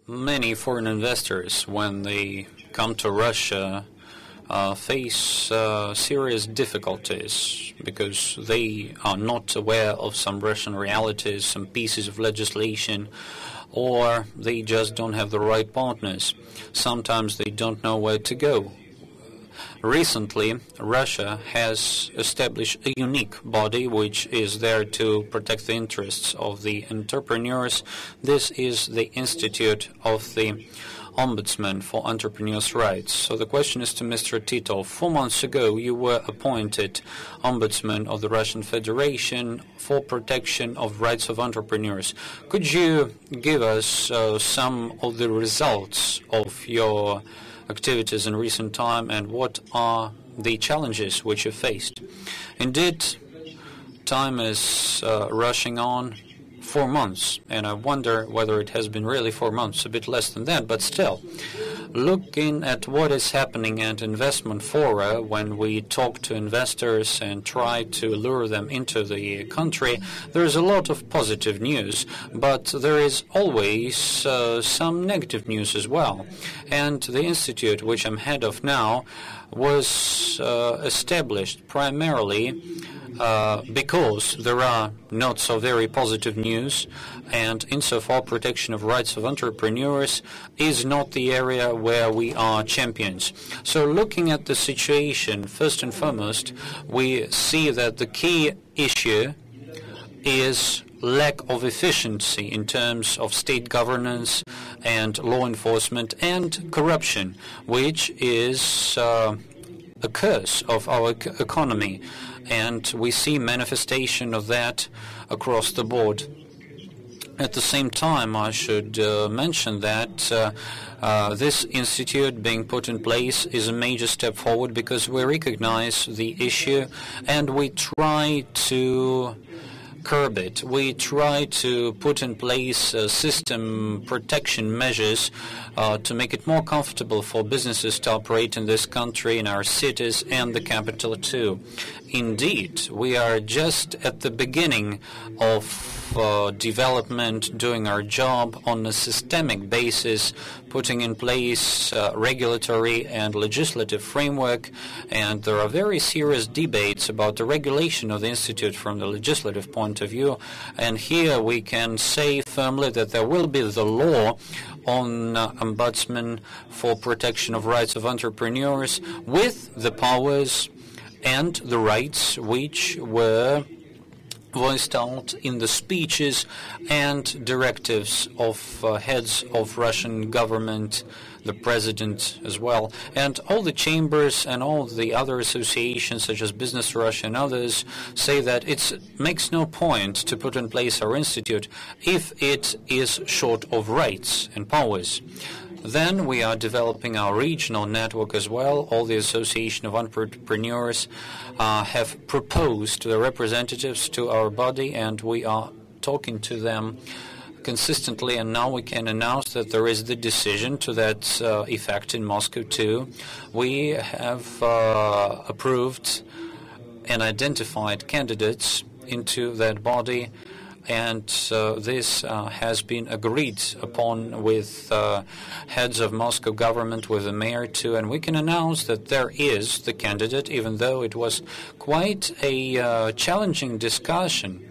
Many foreign investors, when they come to Russia, face serious difficulties because they are not aware of some Russian realities, some pieces of legislation, or they just don't have the right partners. Sometimes they don't know where to go. Recently, Russia has established a unique body which is there to protect the interests of the entrepreneurs. This is the Institute of the Ombudsman for Entrepreneurs' Rights. So the question is to Mr. Titov. 4 months ago, you were appointed Ombudsman of the Russian Federation for protection of rights of entrepreneurs. Could you give us some of the results of your activities in recent time, and what are the challenges which you faced? Indeed, time is rushing on. 4 months, and I wonder whether it has been really 4 months, a bit less than that, but still. Looking at what is happening at investment fora when we talk to investors and try to lure them into the country, there is a lot of positive news, but there is always some negative news as well. And the institute, which I'm head of now, was established primarily because there are not so very positive news, and insofar protection of rights of entrepreneurs is not the area where we are champions. So looking at the situation, first and foremost, we see that the key issue is lack of efficiency in terms of state governance and law enforcement and corruption, which is a curse of our economy. And we see manifestation of that across the board. At the same time, I should mention that this institute being put in place is a major step forward because we recognize the issue and we try to curb it. We try to put in place system protection measures to make it more comfortable for businesses to operate in this country, in our cities, and the capital too. Indeed, we are just at the beginning of development, doing our job on a systemic basis, putting in place regulatory and legislative framework, and there are very serious debates about the regulation of the Institute from the legislative point of view, and here we can say firmly that there will be the law on Ombudsman for protection of rights of entrepreneurs with the powers and the rights which were voiced out in the speeches and directives of heads of Russian government, the president as well. And all the chambers and all the other associations such as Business Russia and others say that it makes no point to put in place our institute if it is short of rights and powers. Then we are developing our regional network as well. All the Association of Entrepreneurs have proposed their representatives to our body, and we are talking to them consistently, and now we can announce that there is the decision to that effect in Moscow too. We have approved and identified candidates into that body, and this has been agreed upon with heads of Moscow government, with the mayor too, and we can announce that there is the candidate, even though it was quite a challenging discussion.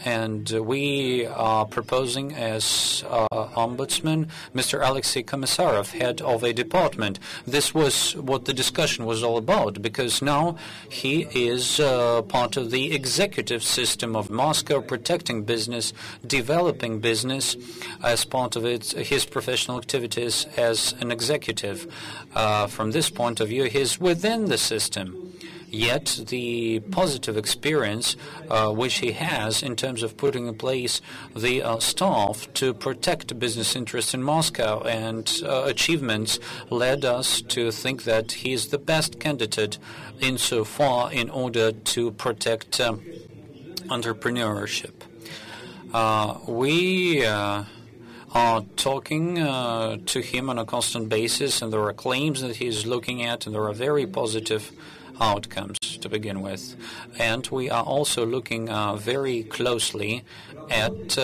And we are proposing as ombudsman Mr. Alexei Komissarov, head of a department. This was what the discussion was all about, because now he is part of the executive system of Moscow, protecting business, developing business as part of his professional activities as an executive. From this point of view, he is within the system. Yet the positive experience which he has in terms of putting in place the staff to protect business interests in Moscow and achievements led us to think that he is the best candidate insofar in order to protect entrepreneurship. We are talking to him on a constant basis, and there are claims that he is looking at, and there are very positive outcomes to begin with. And we are also looking very closely at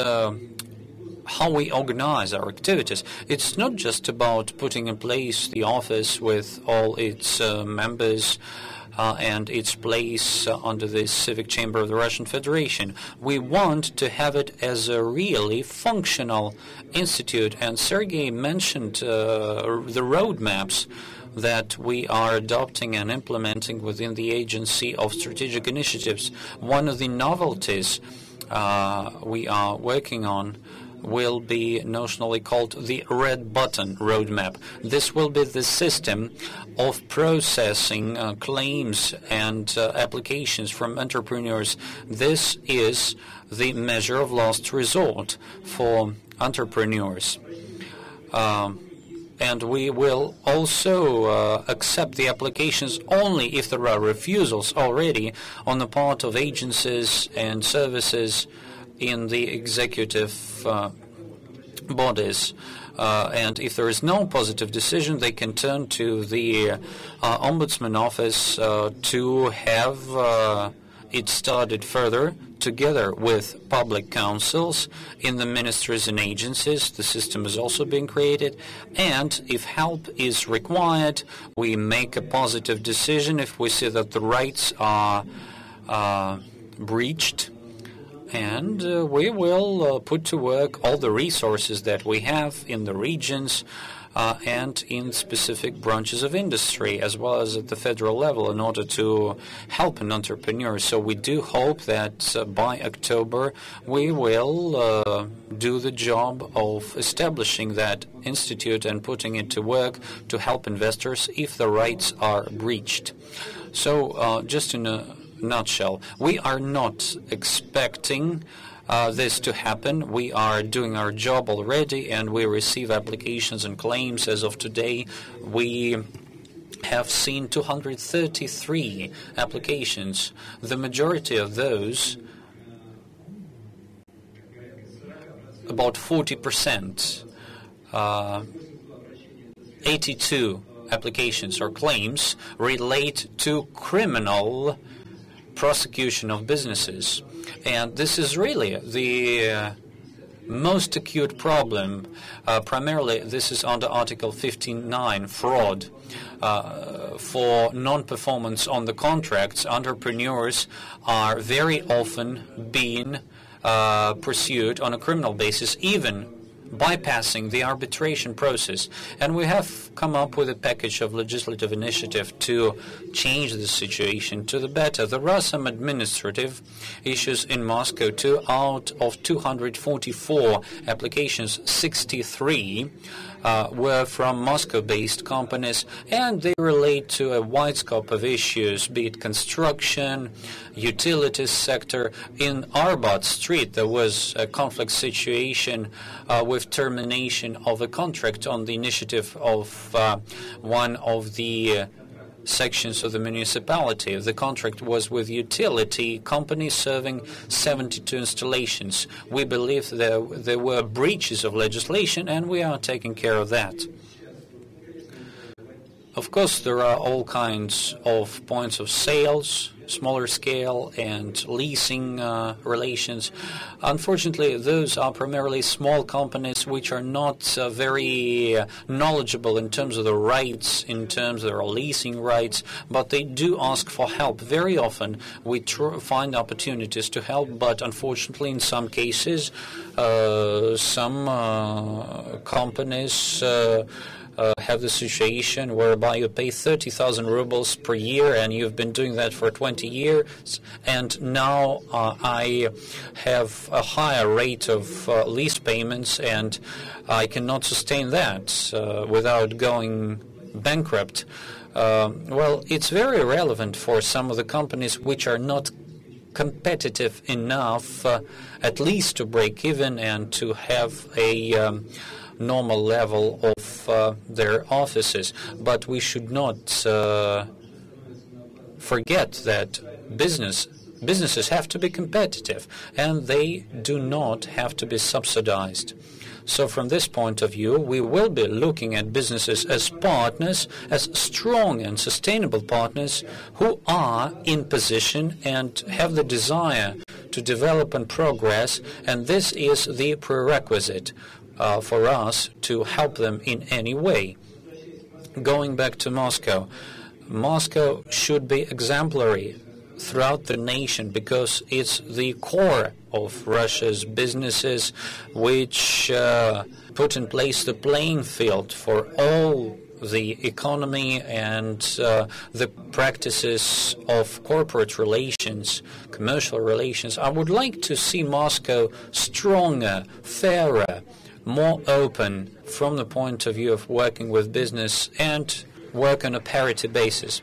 how we organize our activities. It's not just about putting in place the office with all its members and its place under the Civic Chamber of the Russian Federation. We want to have it as a really functional institute, and Sergei mentioned the roadmaps that we are adopting and implementing within the Agency of Strategic Initiatives. One of the novelties we are working on will be notionally called the Red Button Roadmap. This will be the system of processing claims and applications from entrepreneurs. This is the measure of last resort for entrepreneurs. And we will also accept the applications only if there are refusals already on the part of agencies and services in the executive bodies. And if there is no positive decision, they can turn to the Ombudsman office to have it studied further together with public councils in the ministries and agencies. The system is also being created, and if help is required, we make a positive decision if we see that the rights are breached, and we will put to work all the resources that we have in the regions and in specific branches of industry, as well as at the federal level, in order to help an entrepreneur. So we do hope that by October we will do the job of establishing that institute and putting it to work to help investors if the rights are breached. So just in a nutshell, we are not expecting this to happen. We are doing our job already, and we receive applications and claims. As of today, we have seen 233 applications. The majority of those, about 40%, 82 applications or claims relate to criminal prosecution of businesses. And this is really the most acute problem. Primarily, this is under Article 15.9, fraud. For non-performance on the contracts, entrepreneurs are very often being pursued on a criminal basis, even bypassing the arbitration process. And we have come up with a package of legislative initiative to change the situation to the better. There are some administrative issues in Moscow too. Out of 244 applications, 63 were from Moscow-based companies, and they relate to a wide scope of issues, be it construction, utilities sector. In Arbat Street, there was a conflict situation with termination of a contract on the initiative of one of the sections of the municipality. The contract was with utility companies serving 72 installations. We believe there were breaches of legislation, and we are taking care of that. Of course, there are all kinds of points of sales, smaller scale, and leasing relations. Unfortunately, those are primarily small companies which are not very knowledgeable in terms of the rights, in terms of their leasing rights, but they do ask for help. Very often, we find opportunities to help, but unfortunately, in some cases, some companies have the situation whereby you pay 30,000 rubles per year, and you've been doing that for 20 years, and now I have a higher rate of lease payments, and I cannot sustain that without going bankrupt. Well, it's very relevant for some of the companies which are not competitive enough, at least to break even and to have a normal level of their offices. But we should not forget that businesses have to be competitive, and they do not have to be subsidized. So from this point of view, we will be looking at businesses as partners, as strong and sustainable partners who are in position and have the desire to develop and progress, and this is the prerequisite for us to help them in any way. Going back to Moscow, Moscow should be exemplary throughout the nation because it's the core of Russia's businesses, which put in place the playing field for all the economy and the practices of corporate relations, commercial relations. I would like to see Moscow stronger, fairer, more open from the point of view of working with business and work on a parity basis.